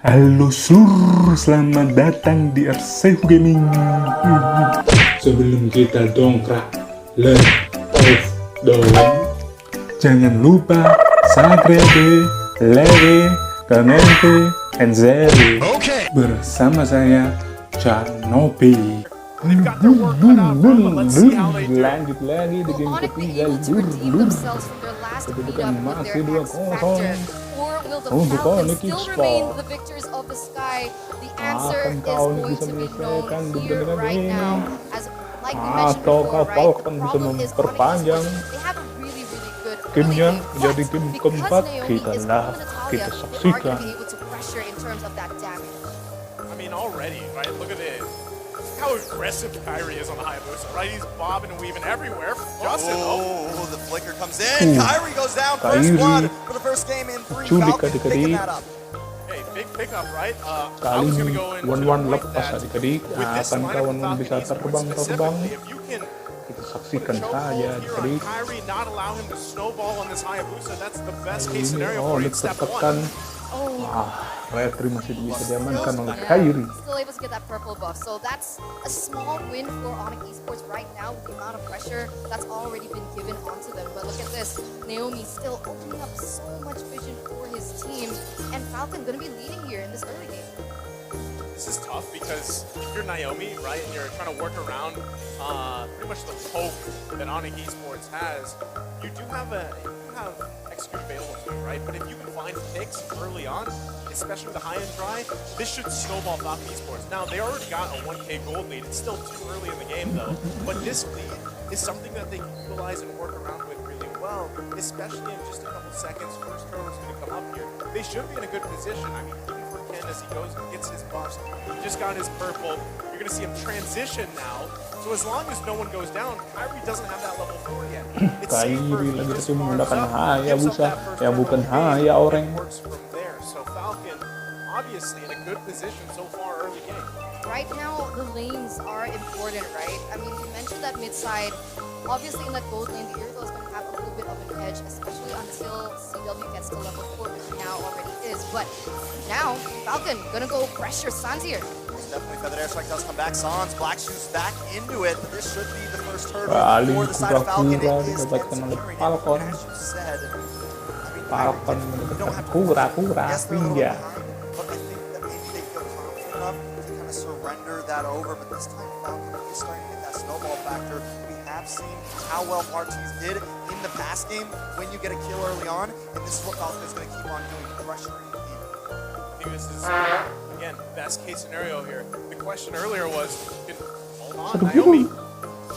Halo seluruh, selamat datang di RCU Gaming. Sebelum kita dongkrak, like, off, jangan lupa subskreb, like, comment, and share. Bersama saya, Nopiii. Lanjut lagi di game ketiga. Kedudukan masih 2-0 untuk Onic Esports. Akankah Onic bisa menyelesaikan pertandingan ini? Ataukah Falcon bisa memperpanjang gamenya menjadi game keempat? Kita saksikan. How aggressive Kairi is on the Hayabusa, right? He's bobbing and weaving everywhere. Justin, the flicker comes in. Kairi goes down. First blood for the first game in 3. Falcon picking that up. Hey, big pickup, right? Kali ini 1-1 lepas adik-adik. Akankah 1-1 bisa terbang? Kita saksikan saja adik-adik. Kairi not allow him to snowball on this Hayabusa. That's the best case scenario for Onic you. Step tertekan. Retri masih bisa diamankan oleh Kairi. Still able to get that purple buff, so that's a small win for Onic Esports right now with the amount of pressure that's already been given onto them. But look at this, Naomi still opening up so much vision for his team, and Falcon gonna be leading here in this early game. This is tough because if you're Naomi, right, and you're trying to work around pretty much the poke that Onic Esports has, you have execute available to you, right? But if you can find picks early on, especially with the high-end dry, this should snowball Falcon Esports. Now, they already got a 1K gold lead. It's still too early in the game, though. But this lead is something that they can utilize and work around with really well, especially in just a couple seconds. First turnover's going to come up here. They should be in a good position. I mean, even for Ken as he goes and gets his buffs, he just got his purple. You're going to see him transition now. So as long as no one goes down, Kairi doesn't have that level 4 yet. Kairi lagi terus menggunakan Hayabusa yang bukan Haya orang. So Falcon obviously in a good position so far early game. Right now, the lanes are important, right? I mean, you mentioned that mid side. Obviously, in that gold lane, the Irito is going to have a little bit of an edge, especially until CW gets to level 4, which now already is. But now, Falcon gonna go pressure Sans here. Definitely feathered airstrike does come back. Sans Black Shoes back into it, but this should be the first hurdle for the side of Falcon. It is Falcon. As you said, Falcon mendapatkan kura-kura pinja. But I think that maybe they feel confident enough to kind of surrender that over. But this time Falcon is starting to get that snowball factor. We have seen how well parties did in the past game when you get a kill early on, and this is what Falcon is going to keep on doing, pressuring in. I think this is, again, best case scenario here. The question earlier was, hold on, Naomi.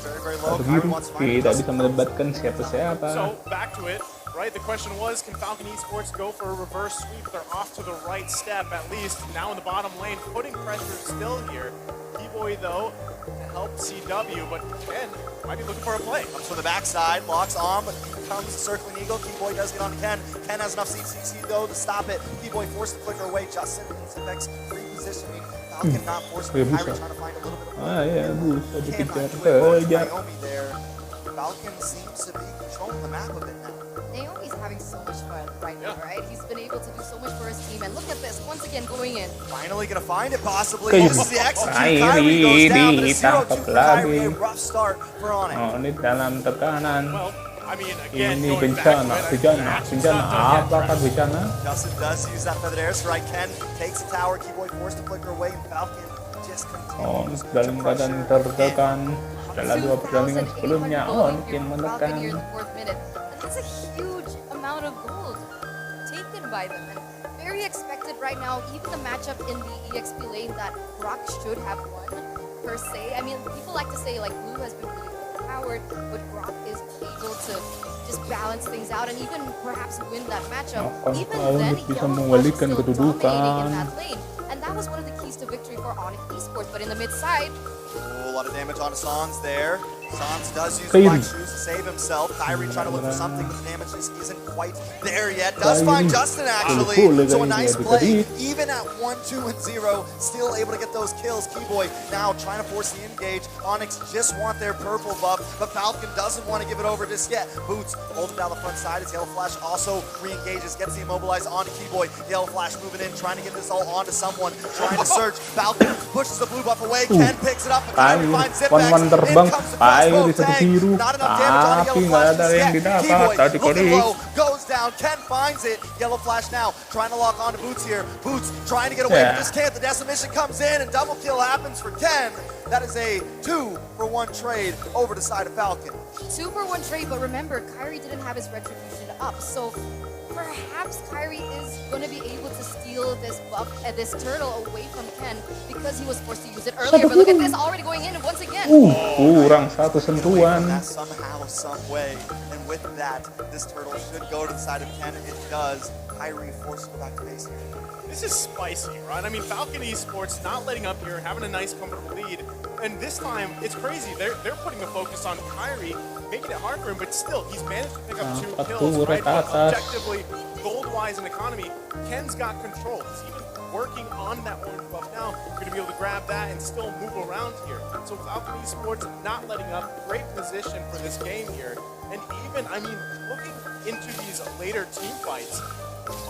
Very low. Kairi wants to find Tidak bisa melibatkan siapa-siapa. So back to it, right? The question was, can Falcon Esports go for a reverse sweep? They're off to the right step at least. Now in the bottom lane, putting pressure still here. B-Boy though to help CW, but Ken might be looking for a play. Comes from the backside, locks on, but comes circling eagle. Keyboy does get on Ken. Ken has enough CCC though to stop it. Keyboy forced to flicker away. Justin and Zipex repositioning. Falcon not forcing Kairi, trying to find a little bit of Hayabusa dikejar. Naomi there. Falcon seems to be controlling the map a bit now. Naomi's having so much fun right now, right? He's been able to do so much for his team, and look at this, once again going in. Finally gonna find it possibly. Kairi. This is the execute. Kairi goes down, but a 0-2 for Kairi. A rough start for Onic. Onic dalam tekanan. Well, I mean, again, Ini going back bencana, to it, I think bencana. Apakah bencana? Justin does use that feathered airstrike. Ken takes the tower. Keyboy forced to flicker away, and Falcon just continues Onic dalam keadaan tertekan. Setelah 2 pertandingan sebelumnya, Onic yang menekan. Here in the 4th minute. And that's a huge amount of gold taken by them. And very expected right now, even the matchup in the EXP lane that Brock should have won, per se. I mean, people like to say, like, Blue has been really overpowered, but Brock is able to just balance things out and even perhaps win that matchup. Even then, Yellow was still dominating in that lane. And that was one of the keys to victory for Onic Esports. But in the mid side, a lot of damage on Sans there. Sans does use Kairi. Black Shoes to save himself. Kyrie trying to look for something, but the damage just isn't quite there yet. Does find Kairi. Justin actually. Cool, So a Kairi, nice adik-adik. play, even at 1, 2, and 0, still able to get those kills. Keyboy now trying to force the engage. Onyx just want their purple buff, but Falcon doesn't want to give it over just yet. Boots holding down the front side as Yellow Flash also re-engages, gets the immobilized onto Keyboy. Yellow Flash moving in, trying to get this all onto someone, trying to search. Falcon pushes the blue buff away. Ken picks it up, but Kyrie finds Zipex. One terbang, In comes the crossbow Kairi satu tank. biru, Not enough damage on tapi Yellow nggak Flash ada just yang yet. didapat. Keyboy Tadi looking Kairi. low, goes down. Ken finds it. Yellow Flash now trying to lock onto Boots here. Boots trying to get away, but just can't. The decimation comes in, and double kill happens for Ken. That is a 2-for-1 trade over the side of Falcon. 2-for-1 trade, but remember, Kairi didn't have his retribution up, so perhaps Kairi is going to be able to steal this buff, this turtle away from Ken because he was forced to use it earlier. But look at this, already going in once again. Kurang satu sentuhan. That somehow, some way, and with that, this turtle should go to the side of Ken. It does. Kyrie forced to go back to base here. This is spicy, right? I mean, Falcon Esports not letting up here, having a nice, comfortable lead. And this time, it's crazy. They're putting the focus on Kairi, making it hard for him, but still, he's managed to pick up 2 kills, right? But objectively, gold-wise and economy, Ken's got control. He's even working on that orange buff now. You're going to be able to grab that and still move around here. So Falcon Esports not letting up. Great position for this game here. And even, I mean, looking into these later team fights,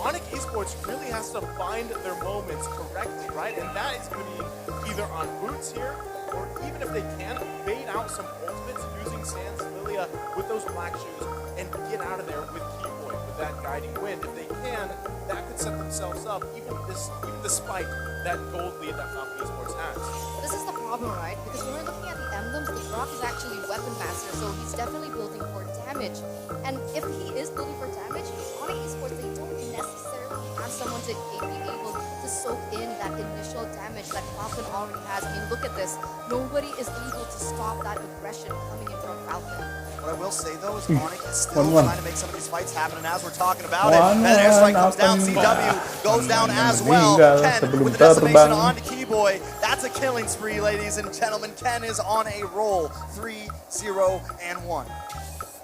Onic Esports really has to find their moments correctly, right? And that is going to be either on Boots here, or even if they can, bait out some ultimates using Sans Lilia with those black shoes and get out of there with Keyboy with that guiding wind. If they can, that could set themselves up, even despite that gold lead that Falcon Esports has. This is the problem, right? Because when we're looking at the emblems, the Brock is actually Weapon Master, so he's definitely building for damage. And if he is building for damage, Onic Esports, they don't necessarily have someone to be able to soak in that initial damage that Falcon already has. I mean, look at this. Nobody is able to stop that aggression coming in from Falcon. What I will say, though, is Onic is still 1-1. trying to make some of these fights happen, and as we're talking about it, 1-1, that airstrike comes down, apa CW nih? goes down as Meninggal well. Ken sebelum with the decimation terbang. on to Keyboy. That's a killing spree, ladies and gentlemen. Ken is on a roll, 3-0-1.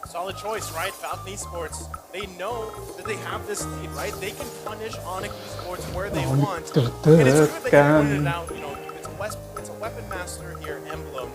Solid choice, right? Falcon Esports, they know that they have this lead, right? They can punish Onic Esports where they want. And it's good that you pointed it out, you know, it's a Weapon Master here emblem.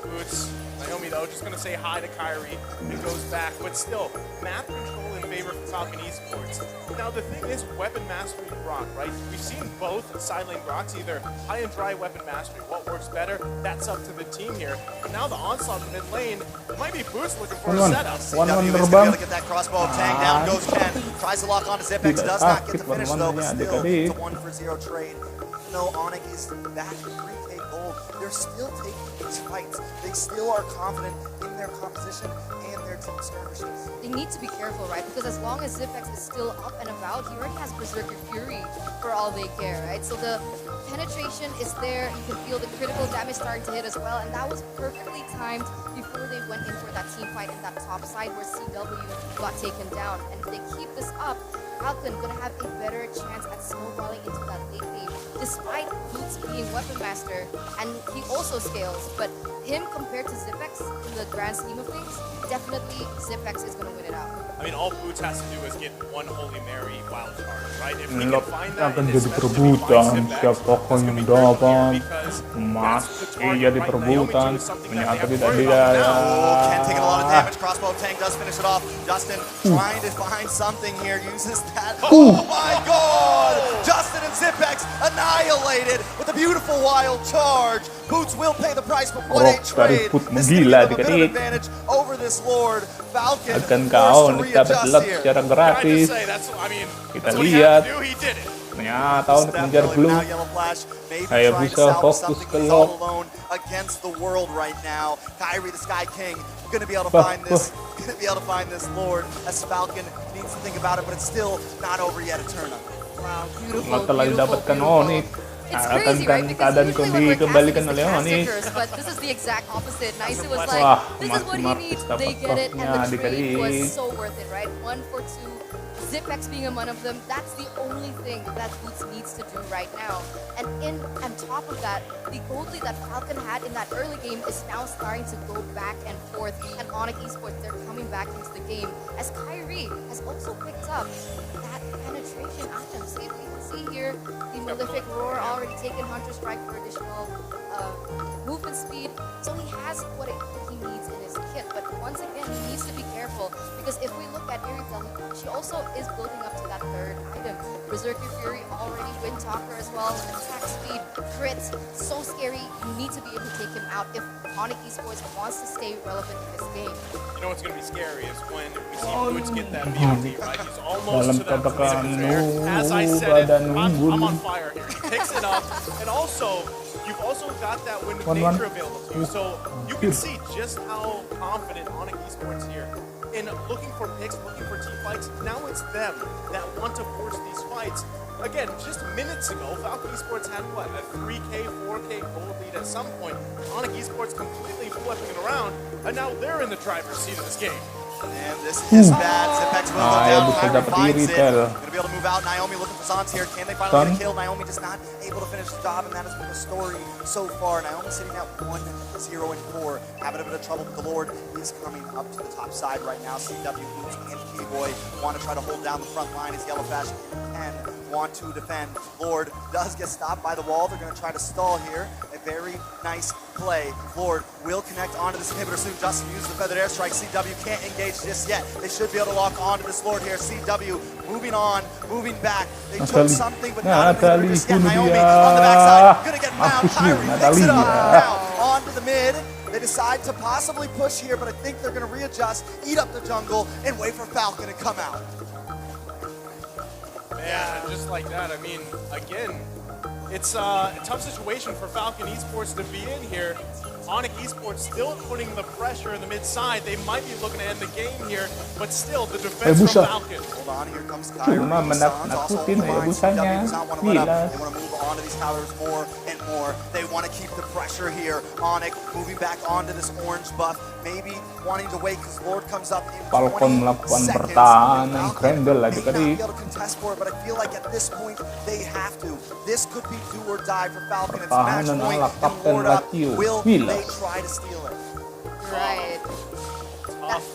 Boots, Naomi though, just gonna say hi to Kairi. It goes back, but still, map control in favor for Falcon Esports. Now the thing is, Weapon Mastery Grok, right? We've seen both side lane Groks, either high and dry Weapon Mastery. What works better? That's up to the team here. But now the onslaught in mid lane, it might be Boots looking for a setup. One CW is terbang. gonna be able to get that crossbow tang down. Goes Ken, tries to lock onto Zipex, does not get the Sakit finish though, but one-one-nya still, adik-adik. it's a 1-for-0 trade. Even though Onic is back to 3K gold, they're still taking these fights. They still are confident in their composition and their team skirmishes. They need to be careful, right? Because as long as Zipex is still up and about, he already has Berserker Fury for all they care, right? So the penetration is there. You can feel the critical damage starting to hit as well. And that was perfectly timed before they went in for that team fight in that top side where CW got taken down. And if they keep this up, Falcon gonna have a better chance at snowballing into that late game, despite Boots being Weapon Master, and he also scales. But him compared to Zipex in the grand scheme of things, definitely Zipex is gonna win it out. I mean, all Boots has to do is get one Holy Mary wild card, right? If he can Lop find that, akan and jadi especially perebutan. find Zipex, Siapa that's gonna yang be critical here dapat because emas that's the target, jadi right? perebutan. Naomi too is something that they Ternyata have to tidak worry dia about ya. now. Oh, Ken taking a lot of damage. Crossbow tank does finish it off. Justin trying to find something here. Uses that. Oh my god! Justin and Zipex annihilated with a beautiful wild charge. Boots will pay the price, but what a Rock dari trade. Put This is gonna menggila give them a bit of adik-adik. advantage over this Lord. Falcon Akan forced kau to dapat readjust lap here. secara Can I gratis. just say, I mean, Kita that's what he lihat. had to do, he did it. Ternyata untuk Step mengejar Philly, blue. now Yellow Flash, maybe Hayabusa trying to salvage fokus something. ke He's lock. all alone against the world right now. Kairi, the Sky King, gonna be able to find this. Gonna be able to find this Lord. As Falcon needs to think about it, but it's still not over yet. A turn up. Wow, beautiful, Nggak telah beautiful, didapatkan beautiful. Onic. It's Akan crazy, right? Because keadaan usually when we're dikembalikan casting, oleh it's the Onic. caster curse, but this is the exact opposite. Nice, it was Wah, like, this is what he Martis needs, dapat they get it, and buffnya the trade was adik-adik. so worth it, right? 1 for 2, Zipex being one of them, that's the only thing that Boots needs to do right now. And on top of that, the gold lead that Falcon had in that early game is now starting to go back and forth. And Onic Esports, they're coming back into the game as Kairi has also picked up that penetration item. See, we can see here the Malefic Roar already taken Hunter Strike for additional movement speed. So he has what he needs in his kit. But once again, he needs to be careful because if we look at Ariel, she also is building up to that third item. Berserker Fury already, Wind Talker as well, attack speed, crit, so scary. You need to be able to take him out if Onic Esports wants to stay relevant in this game. You know what's going to be scary is when we see Boots get that BOT, right? He's almost to that point of despair. As I said it, I'm on fire here. He picks it up, and also, you've also got that Wind of Nature available to you, so you can see just how confident Onic Esports here in looking for picks, looking for team fights. Now it's them that want to force these fights. Again, just minutes ago, Falcon Esports had what, a 3K, 4K gold lead at some point. Onic Esports completely flipping it around, and now they're in the driver's seat of this game. And this is bad. Zipex will go down. Hayabusa Kairi dapat finds it. i-retail. Gonna be able to move out. Naomi looking for Zons here. Can they finally get a Stun. kill? Naomi just not able to finish the job, and that has been the story so far. Naomi sitting at 1-0-4. Having a bit of trouble with the Lord. He's coming up to the top side right now. CW Boots and Keyboy want to try to hold down the front line as Yellow Flash and want to defend. Lord does get stopped by the wall. They're going to try to stall here. A very nice play. Lord will connect onto this inhibitor soon. Justin uses the feathered airstrike. CW can't engage just yet. They should be able to lock onto this Lord here. CW moving on, moving back. They took something, but not a inhibitor just yet. Naomi on the backside. Gonna get found. Kairi picks it up now onto the mid. They decide to possibly push here, but I think they're going to readjust, eat up the jungle, and wait for Falcon to come out. Yeah, just like that. I mean, again, it's a tough situation for Falcon Esports to be in here. Onic Esports still putting the pressure in the mid side. They might be looking to end the game here, but still the defense from Hayabusa. Falcon. Hold on, here comes Kairi. Cuma menakut-nakutin Hayabusanya. They want to Gila. move onto these towers more and more. They want to keep the pressure here. Onic moving back onto this orange buff. Maybe wanting to wait because Lord comes up in Falcon 20 melakukan seconds. pertahanan Falcon Grendel may aja not tadi. be able to contest for it, but I feel like at this point they have to. This could be do or die for Falcon. It's match Pertahanan point ala and Kapten Lord up. Ratio. Will Gila. they try to steal it? Right. Tough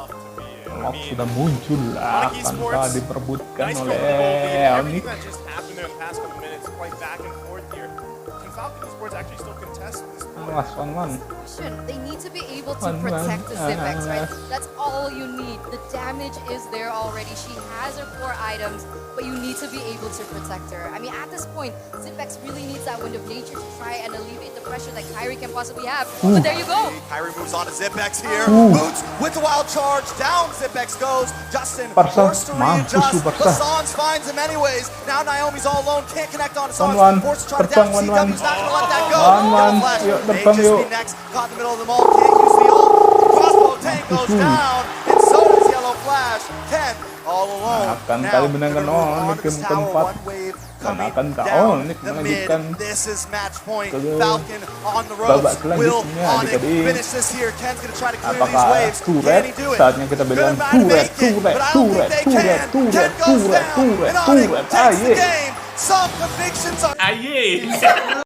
to be in. I Lock mean, sudah muncul, Onic akankah Esports, diperbutkan nice oleh goal lead. Onic? Everything that just happened in the past couple minutes, quite back and forth here. Can Falcon Esports actually still contest this point? Awas, one. They need to be able to One, protect the one. Zipex, right? That's all you need. The damage is there already. She has her 4 items, but you need to be able to protect her. I mean, at this point, Zipex really needs that Wind of Nature to try and alleviate the pressure that Kairi can possibly have. But there you go. Kairi moves on to Zipex here. Boots with the wild charge. Down Zipex goes. Justin forced to readjust. But Sans finds him anyways. Now Naomi's all alone. Can't connect on to Sans. Forced to try to down. CW's not going to let that go. Yellow Flash may just be next. Caught in the middle of them all. Can't use the ult. Crossbow tank goes down. And so does Yellow Flash. Ken all alone. Akan Now kali they're menangkan gonna move on Onic to this yang tower. keempat. One wave Dan coming akan down Onic the melanjutkan mid. This is match point. ke Falcon on the babak ropes. Will selanjutnya. Onic Adik-adik. finish this here? Ken's gonna try to clear these Apakah waves. Can turret? he do it? Saatnya kita bilang turret. But I don't think they can. Ken goes down, and Onic takes the game. Some convictions are. Aye.